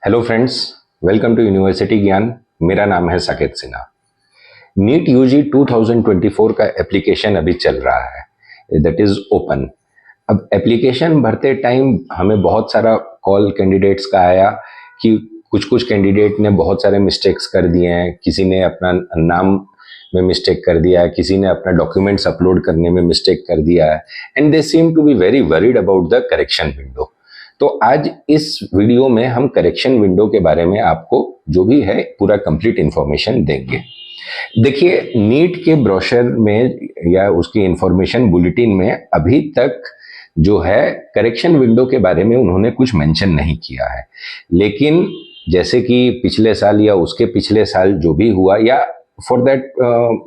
Hello friends, welcome to university Gyan. मेरा नाम है साकेत सिन्हा। नीट यूजी 2024 का एप्लीकेशन अभी चल रहा है, दैट इज ओपन। अब एप्लीकेशन भरते टाइम हमें बहुत सारा कॉल कैंडिडेट्स का आया कि कुछ कुछ कैंडिडेट ने बहुत सारे मिस्टेक्स कर दिए हैं। किसी ने अपना नाम में मिस्टेक कर दिया है, किसी ने अपना डॉक्यूमेंट्स अपलोड करने में मिस्टेक कर दिया है, and they seem to be very worried about the correction window. तो आज इस वीडियो में हम करेक्शन विंडो के बारे में आपको जो भी है पूरा कंप्लीट इंफॉर्मेशन देंगे। देखिए, नीट के ब्रोशर में या उसकी इंफॉर्मेशन बुलेटिन में अभी तक जो है करेक्शन विंडो के बारे में उन्होंने कुछ मेंशन नहीं किया है। लेकिन जैसे कि पिछले साल या उसके पिछले साल जो भी हुआ, या for that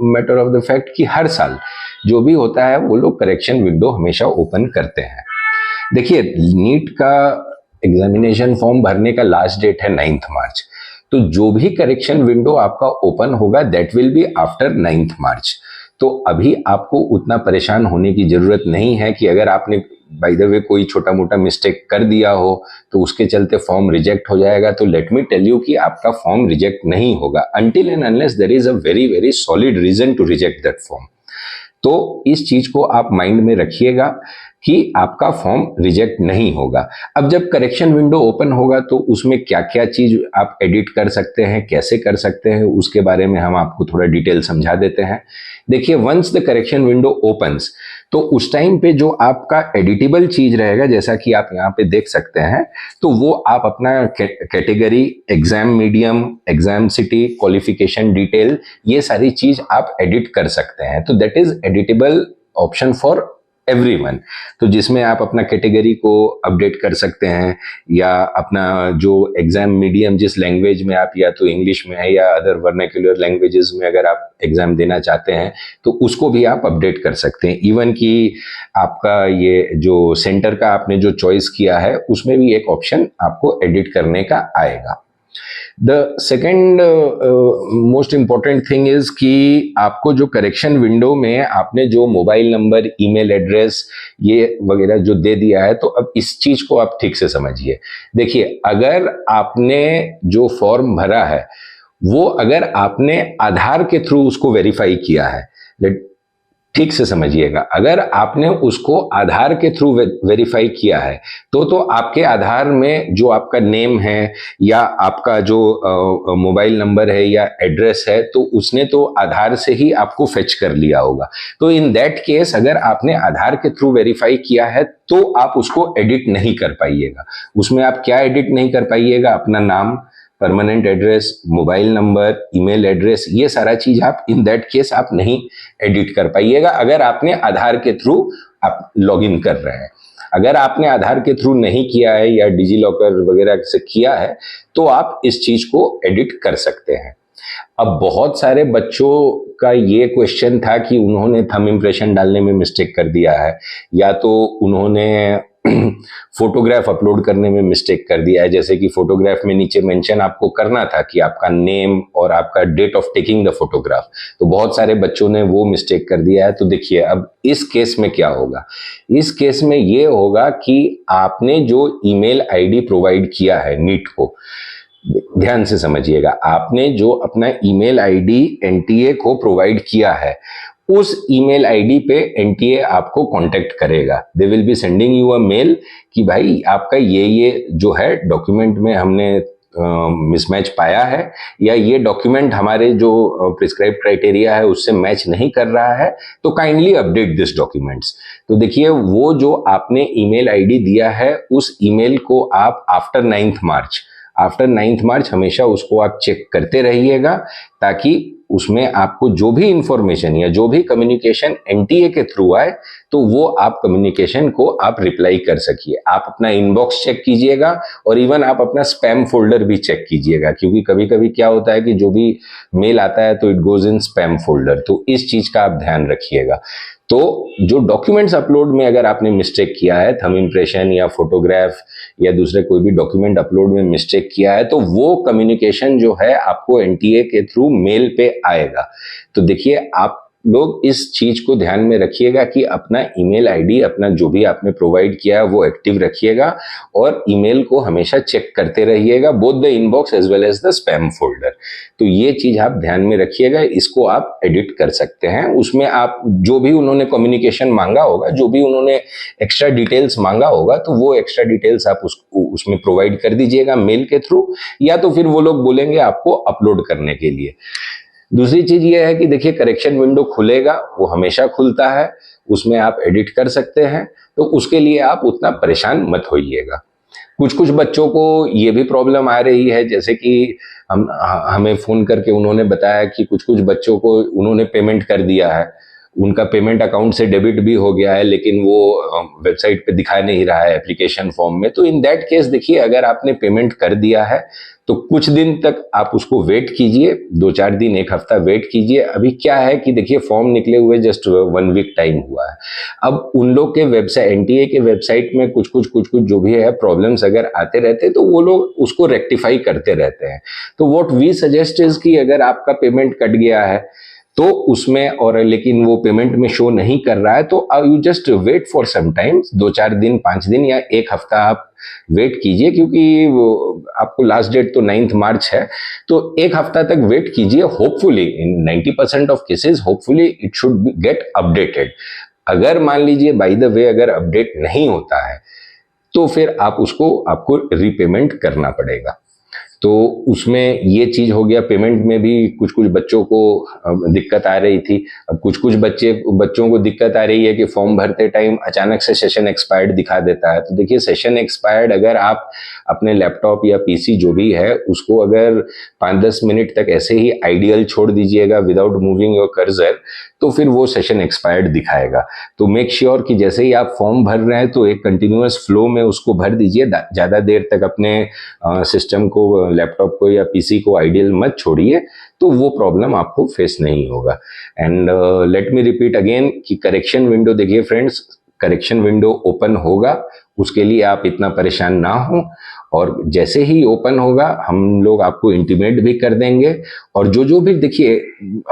matter of the fact कि हर साल जो भी होता है वो लोग करेक्शन विंडो हमेशा ओपन करते हैं। देखिए, नीट का एग्जामिनेशन फॉर्म भरने का लास्ट डेट है 9 मार्च। तो जो भी करेक्शन विंडो आपका ओपन होगा दैट विल बी आफ्टर 9 मार्च। तो अभी आपको उतना परेशान होने की जरूरत नहीं है कि अगर आपने बाय द वे कोई छोटा मोटा मिस्टेक कर दिया हो तो उसके चलते फॉर्म रिजेक्ट हो जाएगा। तो लेट मी टेल यू कि आपका फॉर्म रिजेक्ट नहीं होगा until and unless there is a very very solid reason to reject that form. तो इस चीज को आप माइंड में रखिएगा कि आपका फॉर्म रिजेक्ट नहीं होगा। अब जब करेक्शन विंडो ओपन होगा तो उसमें क्या क्या चीज आप एडिट कर सकते हैं, कैसे कर सकते हैं, उसके बारे में हम आपको थोड़ा डिटेल समझा देते हैं। देखिए, once the correction window opens तो उस टाइम पे जो आपका एडिटेबल चीज रहेगा, जैसा कि आप यहाँ पे देख सकते हैं, तो वो आप अपना category, exam medium, exam city, qualification detail, ये सारी चीज आप एडिट कर सकते हैं। तो that is editable option for everyone. तो जिसमें आप अपना कैटेगरी को अपडेट कर सकते हैं, या अपना जो एग्जाम मीडियम जिस लैंग्वेज में आप, या तो इंग्लिश में है या अदर वर्नाक्युलर लैंग्वेजेस में अगर आप एग्जाम देना चाहते हैं तो उसको भी आप अपडेट कर सकते हैं। इवन कि आपका ये जो सेंटर का आपने जो चॉइस किया है उसमें भी एक ऑप्शन आपको एडिट करने का आएगा। The second most important thing is कि आपको जो करेक्शन विंडो में आपने जो मोबाइल नंबर, ईमेल एड्रेस ये वगैरह जो दे दिया है, तो अब इस चीज को आप ठीक से समझिए। देखिए, अगर आपने जो फॉर्म भरा है वो अगर आपने आधार के थ्रू उसको वेरीफाई किया है, ठीक से समझिएगा, अगर आपने उसको आधार के थ्रू वेरीफाई किया है तो आपके आधार में जो आपका नेम है या आपका जो मोबाइल नंबर है या एड्रेस है, तो उसने तो आधार से ही आपको फेच कर लिया होगा। तो इन दैट केस अगर आपने आधार के थ्रू वेरीफाई किया है तो आप उसको एडिट नहीं कर पाइएगा। उसमें आप क्या एडिट नहीं कर पाइएगा? अपना नाम, permanent address, mobile number, email address, ये सारा चीज आप इन दैट केस आप नहीं एडिट कर पाइएगा अगर आपने आधार के थ्रू आप लॉगिन कर रहे हैं। अगर आपने आधार के थ्रू नहीं किया है या डिजी लॉकर वगैरह से किया है तो आप इस चीज को एडिट कर सकते हैं। अब बहुत सारे बच्चों का ये क्वेश्चन था कि उन्होंने थंब इम्प्रेशन डालने में मिस्टेक कर दिया है, या तो उन्होंने फोटोग्राफ अपलोड करने में मिस्टेक कर दिया है। जैसे कि फोटोग्राफ में नीचे मेंशन आपको करना था कि आपका नेम और आपका date of taking the photograph, तो बहुत सारे बच्चों ने वो मिस्टेक कर दिया है। तो देखिए, अब इस केस में क्या होगा? इस केस में ये होगा कि आपने जो ईमेल आईडी प्रोवाइड किया है नीट को, ध्यान से समझिएगा, आपने जो अपना ईमेल आईडी एनटीए को प्रोवाइड किया है, उस ईमेल आईडी पे एनटीए आपको कांटेक्ट करेगा। They will be sending you a mail कि भाई आपका ये जो है डॉक्यूमेंट में हमने मिसमैच पाया है, या ये डॉक्यूमेंट हमारे जो प्रिस्क्राइब क्राइटेरिया है उससे मैच नहीं कर रहा है, तो काइंडली अपडेट दिस डॉक्यूमेंट्स। तो देखिए, वो जो आपने ईमेल आईडी दिया है उस ईमेल को आप आफ्टर 9 मार्च हमेशा उसको आप चेक करते रहिएगा, ताकि उसमें आपको जो भी इंफॉर्मेशन या जो भी कम्युनिकेशन एनटीए के थ्रू आए तो वो आप कम्युनिकेशन को आप रिप्लाई कर सकिए। आप अपना इनबॉक्स चेक कीजिएगा और इवन आप अपना स्पैम फोल्डर भी चेक कीजिएगा, क्योंकि कभी कभी क्या होता है कि जो भी मेल आता है तो it goes in spam folder. तो इस चीज का आप ध्यान रखिएगा। तो जो डॉक्यूमेंट्स अपलोड में अगर आपने मिस्टेक किया है, थंब इम्प्रेशन या फोटोग्राफ या दूसरे कोई भी डॉक्यूमेंट अपलोड में मिस्टेक किया है, तो वो कम्युनिकेशन जो है आपको एनटीए के थ्रू मेल पे आएगा। तो देखिए, आप लोग इस चीज को ध्यान में रखिएगा कि अपना ईमेल आईडी, अपना जो भी आपने प्रोवाइड किया है वो एक्टिव रखिएगा और ईमेल को हमेशा चेक करते रहिएगा, both the inbox as well as the spam folder. तो ये चीज आप ध्यान में रखिएगा। इसको आप एडिट कर सकते हैं। उसमें आप जो भी उन्होंने कम्युनिकेशन मांगा होगा, जो भी उन्होंने एक्स्ट्रा डिटेल्स मांगा होगा, तो वो एक्स्ट्रा डिटेल्स आप उसमें प्रोवाइड कर दीजिएगा मेल के थ्रू, या तो फिर वो लोग बोलेंगे आपको अपलोड करने के लिए। दूसरी चीज ये है कि देखिए, करेक्शन विंडो खुलेगा, वो हमेशा खुलता है, उसमें आप एडिट कर सकते हैं, तो उसके लिए आप उतना परेशान मत होइएगा। कुछ कुछ बच्चों को ये भी प्रॉब्लम आ रही है, जैसे कि हमें फोन करके उन्होंने बताया कि कुछ कुछ बच्चों को उन्होंने पेमेंट कर दिया है, उनका पेमेंट अकाउंट से डेबिट भी हो गया है, लेकिन वो वेबसाइट पे दिखा नहीं रहा है एप्लीकेशन फॉर्म में। तो इन दैट केस देखिए, अगर आपने पेमेंट कर दिया है तो कुछ दिन तक आप उसको वेट कीजिए, 2-4 दिन, 1 हफ्ता वेट कीजिए। अभी क्या है कि देखिए, फॉर्म निकले हुए जस्ट 1 वीक टाइम हुआ है। अब उन लोग के वेबसाइट, एनटीए के वेबसाइट में कुछ कुछ जो भी है प्रॉब्लम्स अगर आते रहते, तो वो लोग उसको रेक्टिफाई करते रहते हैं। तो व्हाट वी सजेस्ट इज कि अगर आपका पेमेंट कट गया है तो उसमें, और लेकिन वो पेमेंट में शो नहीं कर रहा है, तो you just wait for some time, 2-4 दिन, 5 दिन या 1 हफ्ता आप वेट कीजिए, क्योंकि आपको लास्ट डेट तो 9 मार्च है, तो 1 हफ्ता तक वेट कीजिए। Hopefully in 90% of cases hopefully it should get updated. अगर मान लीजिए बाय द वे अगर अपडेट नहीं होता है, तो फिर आपको रीपेमेंट करना पड़ेगा। तो उसमें ये चीज हो गया। पेमेंट में भी कुछ कुछ बच्चों को दिक्कत आ रही थी। अब कुछ कुछ बच्चों को दिक्कत आ रही है कि फॉर्म भरते टाइम अचानक से सेशन एक्सपायर्ड दिखा देता है। तो देखिए, सेशन एक्सपायर्ड अगर आप अपने लैपटॉप या पीसी जो भी है उसको अगर 5-10 मिनट तक ऐसे ही आइडियल छोड़ दीजिएगा विदाउट मूविंग योर कर्सर, तो फिर वो सेशन एक्सपायर्ड दिखाएगा। तो मेक श्योर कि जैसे ही आप फॉर्म भर रहे हैं तो एक कंटिन्यूअस फ्लो में उसको भर दीजिए। ज्यादा देर तक अपने सिस्टम को, लैपटॉप को या पीसी को आइडियल मत छोड़िए, तो वो प्रॉब्लम आपको फेस नहीं होगा। And let me repeat again कि करेक्शन विंडो, देखिए फ्रेंड्स, करेक्शन विंडो ओपन होगा, उसके लिए आप इतना परेशान ना हो, और जैसे ही ओपन होगा हम लोग आपको इंटीमेट भी कर देंगे। और जो भी देखिए,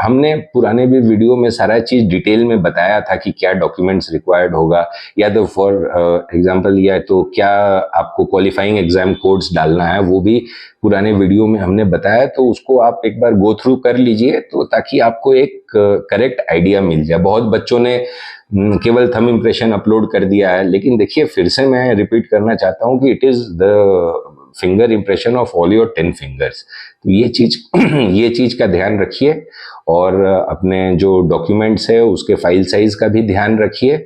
हमने पुराने भी वीडियो में सारा चीज डिटेल में बताया था कि क्या डॉक्यूमेंट्स रिक्वायर्ड होगा, या तो फॉर एग्जांपल या तो क्या आपको क्वालिफाइंग एग्जाम कोड्स डालना है, वो भी पुराने वीडियो में हमने बताया। तो उसको आप एक बार गो थ्रू कर लीजिए, तो ताकि आपको एक करेक्ट आइडिया मिल जाए। बहुत बच्चों ने केवल थंब इंप्रेशन अपलोड कर दिया है, लेकिन देखिए, फिर से मैं रिपीट करना चाहता हूं कि it is the finger impression of all your 10 fingers. तो ये चीज का ध्यान रखिए, और अपने जो डॉक्यूमेंट्स है उसके फाइल साइज का भी ध्यान रखिए।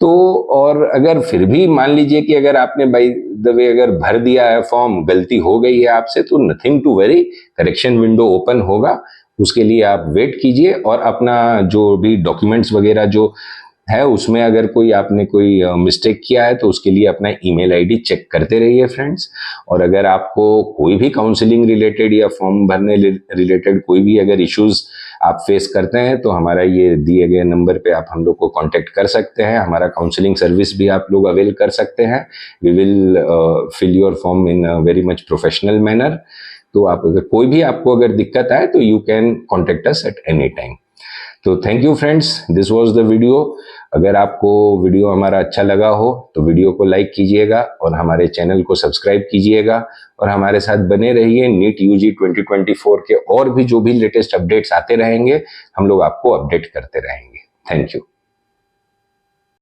तो और अगर फिर भी मान लीजिए कि अगर आपने बाय द वे अगर भर दिया है फॉर्म, गलती हो गई है आपसे, तो nothing to worry, correction window open होगा, उसके लिए आप वेट कीजिए। और अपना जो भी डॉक्यूमेंट्स वगैरह जो है उसमें अगर आपने कोई मिस्टेक किया है, तो उसके लिए अपना ईमेल आईडी चेक करते रहिए फ्रेंड्स। और अगर आपको कोई भी काउंसलिंग रिलेटेड या फॉर्म भरने रिलेटेड कोई भी अगर इश्यूज आप फेस करते हैं, तो हमारा ये दिए गए नंबर पे आप हम लोग को कांटेक्ट कर सकते हैं। हमारा काउंसलिंग सर्विस भी आप लोग अवेल कर सकते हैं। We will fill your form in a very much professional manner. तो आप अगर कोई भी आपको अगर दिक्कत आए, तो you can contact us at any time. तो thank you friends, this was the video. अगर आपको वीडियो हमारा अच्छा लगा हो तो वीडियो को लाइक कीजिएगा और हमारे चैनल को सब्सक्राइब कीजिएगा, और हमारे साथ बने रहिए। नीट यूजी 2024 के और भी जो भी लेटेस्ट अपडेट्स आते रहेंगे, हम लोग आपको अपडेट करते रहेंगे। Thank you.